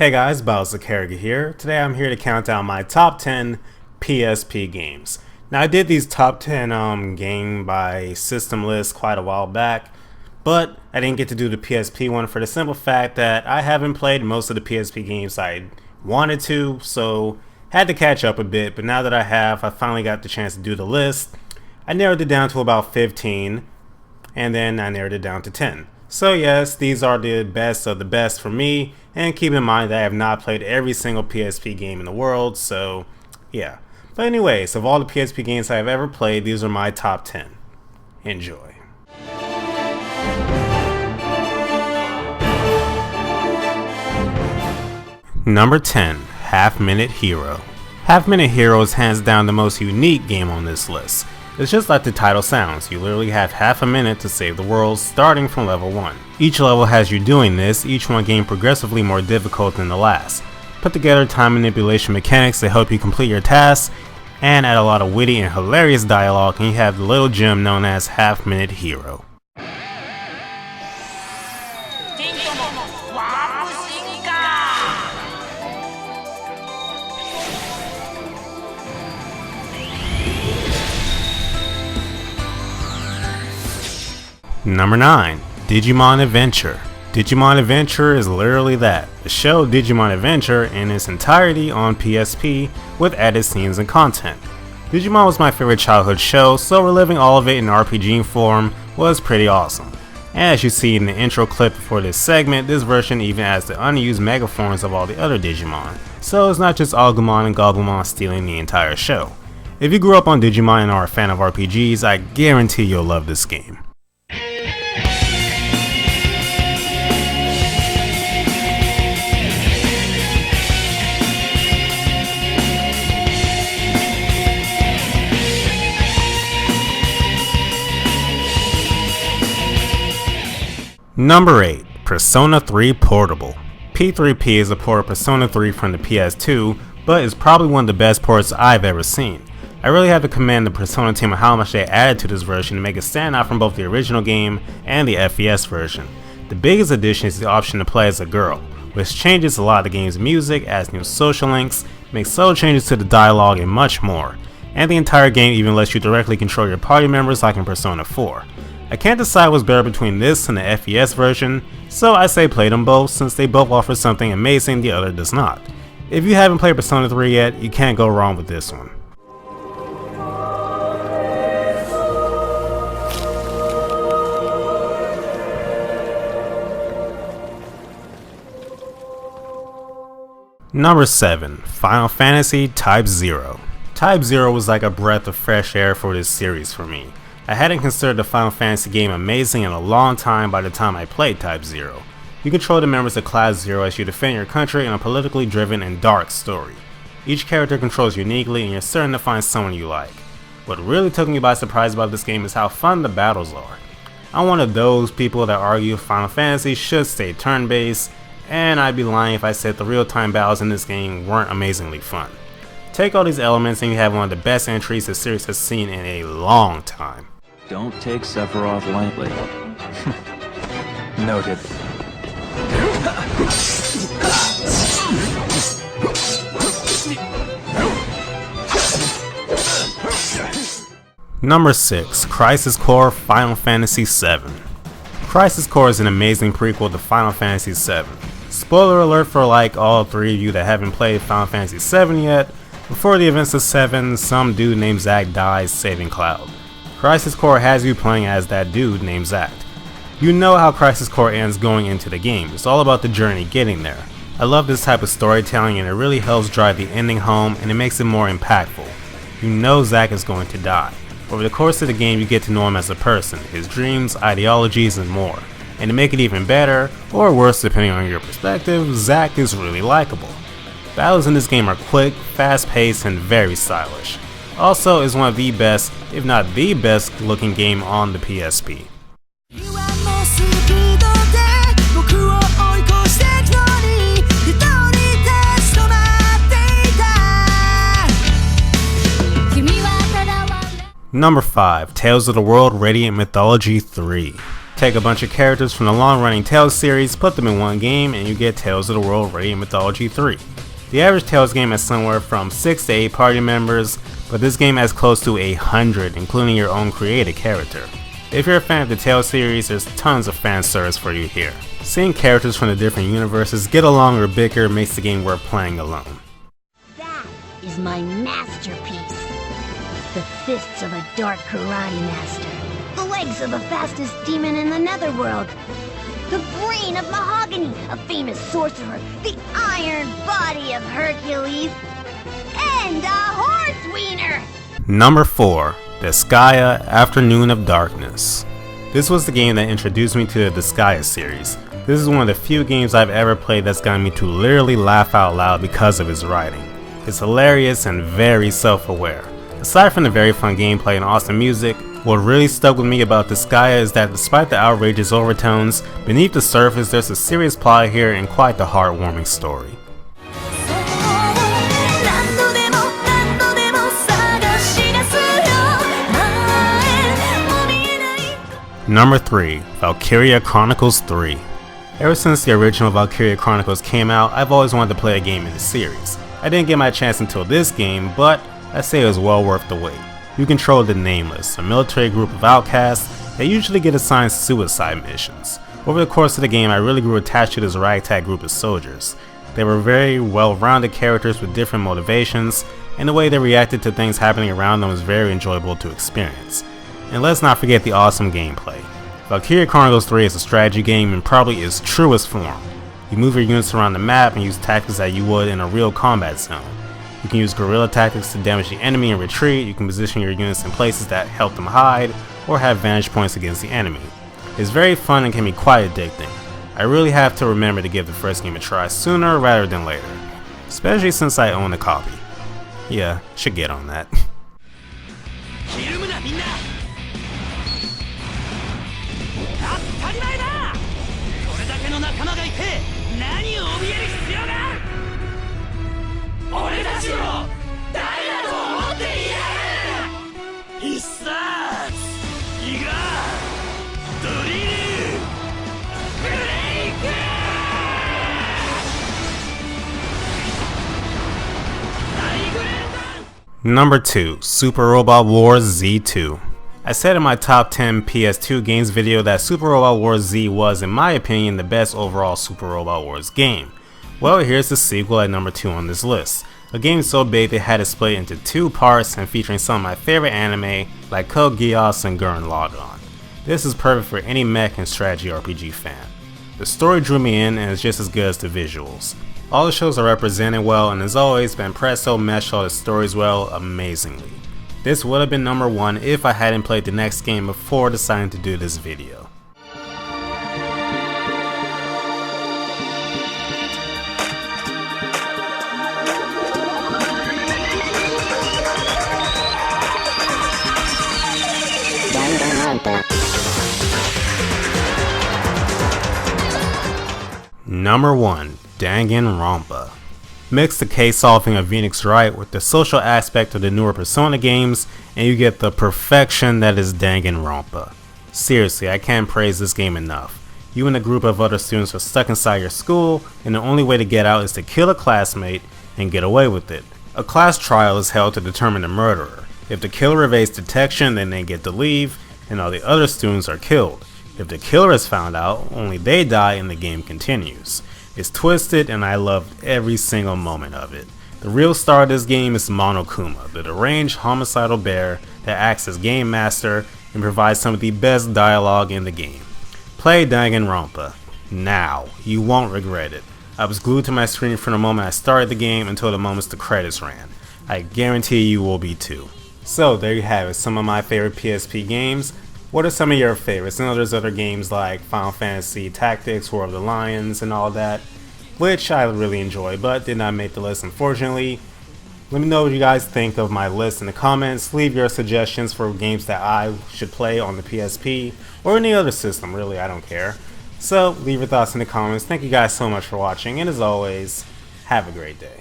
Hey guys, BaoZakeruga's here. Today I'm here to count down my top 10 PSP games. Now I did these top 10 game by system lists quite a while back, but I didn't get to do the PSP one for the simple fact that I haven't played most of the PSP games I wanted to, so had to catch up a bit. But now that I have, I finally got the chance to do the list. I narrowed it down to about 15, and then I narrowed it down to 10. So yes, these are the best of the best for me, and keep in mind that I have not played every single PSP game in the world, so yeah. But anyways, of all the PSP games I have ever played, these are my top 10. Enjoy. Number 10, HalfMinute Hero. HalfMinute Hero is hands down the most unique game on this list. It's just like the title sounds, you literally have half a minute to save the world starting from level 1. Each level has you doing this, each one getting progressively more difficult than the last. Put together time manipulation mechanics to help you complete your tasks, and add a lot of witty and hilarious dialogue, and you have the little gem known as HalfMinute Hero. Number 9, Digimon Adventure. Digimon Adventure is literally that, the show Digimon Adventure in its entirety on PSP with added scenes and content. Digimon was my favorite childhood show, so reliving all of it in RPG form was pretty awesome. And as you see in the intro clip for this segment, this version even adds the unused mega forms of all the other Digimon, so it's not just Agumon and Gogumon stealing the entire show. If you grew up on Digimon and are a fan of RPGs, I guarantee you'll love this game. Number 8, Persona 3 Portable. P3P is a port of Persona 3 from the PS2, but is probably one of the best ports I've ever seen. I really have to commend the Persona team on how much they added to this version to make it stand out from both the original game and the FES version. The biggest addition is the option to play as a girl, which changes a lot of the game's music, adds new social links, makes subtle changes to the dialogue, and much more. And the entire game even lets you directly control your party members like in Persona 4. I can't decide what's better between this and the FES version, so I say play them both since they both offer something amazing the other does not. If you haven't played Persona 3 yet, you can't go wrong with this one. Number 7, Final Fantasy Type 0. Type 0 was like a breath of fresh air for this series for me. I hadn't considered the Final Fantasy game amazing in a long time by the time I played Type 0. You control the members of Class 0 as you defend your country in a politically driven and dark story. Each character controls uniquely and you're certain to find someone you like. What really took me by surprise about this game is how fun the battles are. I'm one of those people that argue Final Fantasy should stay turn-based, and I'd be lying if I said the real-time battles in this game weren't amazingly fun. Take all these elements and you have one of the best entries the series has seen in a long time. Don't take Sephiroth lightly. Noted. Number 6, Crisis Core Final Fantasy VII. Crisis Core is an amazing prequel to Final Fantasy VII. Spoiler alert for like all 3 of you that haven't played Final Fantasy VII yet, before the events of 7, some dude named Zack dies saving Cloud. Crisis Core has you playing as that dude named Zack. You know how Crisis Core ends going into the game, it's all about the journey getting there. I love this type of storytelling and it really helps drive the ending home and it makes it more impactful. You know Zack is going to die. Over the course of the game you get to know him as a person, his dreams, ideologies, and more. And to make it even better, or worse depending on your perspective, Zack is really likable. Battles in this game are quick, fast-paced, and very stylish. Also is one of the best, if not the best looking game on the PSP. Number 5, Tales of the World Radiant Mythology 3. Take a bunch of characters from the long-running Tales series, put them in one game, and you get Tales of the World Radiant Mythology 3. The average Tales game has somewhere from 6 to 8 party members, but this game has close to 100, including your own created character. If you're a fan of the Tales series, there's tons of fan service for you here. Seeing characters from the different universes get along or bicker makes the game worth playing alone. That is my masterpiece. The fists of a dark karate master. The legs of the fastest demon in the netherworld. The brain of Mahogany, a famous sorcerer. The iron body of Hercules. And a horse wiener! Number 4. Disgaea Afternoon of Darkness. This was the game that introduced me to the Disgaea series. This is one of the few games I've ever played that's gotten me to literally laugh out loud because of its writing. It's hilarious and very self-aware. Aside from the very fun gameplay and awesome music, what really stuck with me about Disgaea is that despite the outrageous overtones, beneath the surface there's a serious plot here and quite the heartwarming story. Number 3. Valkyria Chronicles 3. Ever since the original Valkyria Chronicles came out, I've always wanted to play a game in the series. I didn't get my chance until this game, but I say it was well worth the wait. You control the Nameless, a military group of outcasts that usually get assigned suicide missions. Over the course of the game, I really grew attached to this ragtag group of soldiers. They were very well-rounded characters with different motivations, and the way they reacted to things happening around them was very enjoyable to experience. And let's not forget the awesome gameplay. Valkyria Chronicles 3 is a strategy game in probably its truest form. You move your units around the map and use tactics that you would in a real combat zone. You can use guerrilla tactics to damage the enemy and retreat. You can position your units in places that help them hide or have vantage points against the enemy. It's very fun and can be quite addicting. I really have to remember to give the first game a try sooner rather than later, especially since I own a copy. Yeah, should get on that. Number 2. Super Robot Wars Z2. I said in my top 10 PS2 games video that Super Robot Wars Z was, in my opinion, the best overall Super Robot Wars game. Well, here's the sequel at number 2 on this list. A game so big they had to split into 2 parts and featuring some of my favorite anime like Code Geass and Gurren Lagann. This is perfect for any mech and strategy RPG fan. The story drew me in and is just as good as the visuals. All the shows are represented well, and as always, Banpresto meshed all the stories well amazingly. This would have been number 1 if I hadn't played the next game before deciding to do this video. Number 1. Danganronpa. Mix the case solving of Phoenix Wright with the social aspect of the newer Persona games, and you get the perfection that is Danganronpa. Seriously, I can't praise this game enough. You and a group of other students are stuck inside your school, and the only way to get out is to kill a classmate and get away with it. A class trial is held to determine the murderer. If the killer evades detection, then they get to leave, and all the other students are killed. If the killer is found out, only they die and the game continues. It's twisted and I loved every single moment of it. The real star of this game is Monokuma, the deranged homicidal bear that acts as game master and provides some of the best dialogue in the game. Play Danganronpa now. You won't regret it. I was glued to my screen from the moment I started the game until the moments the credits ran. I guarantee you will be too. So there you have it, some of my favorite PSP games. What are some of your favorites? I know there's other games like Final Fantasy Tactics, War of the Lions, and all that, which I really enjoy, but did not make the list unfortunately. Let me know what you guys think of my list in the comments. Leave your suggestions for games that I should play on the PSP, or any other system, really, I don't care. So leave your thoughts in the comments. Thank you guys so much for watching, and as always, have a great day.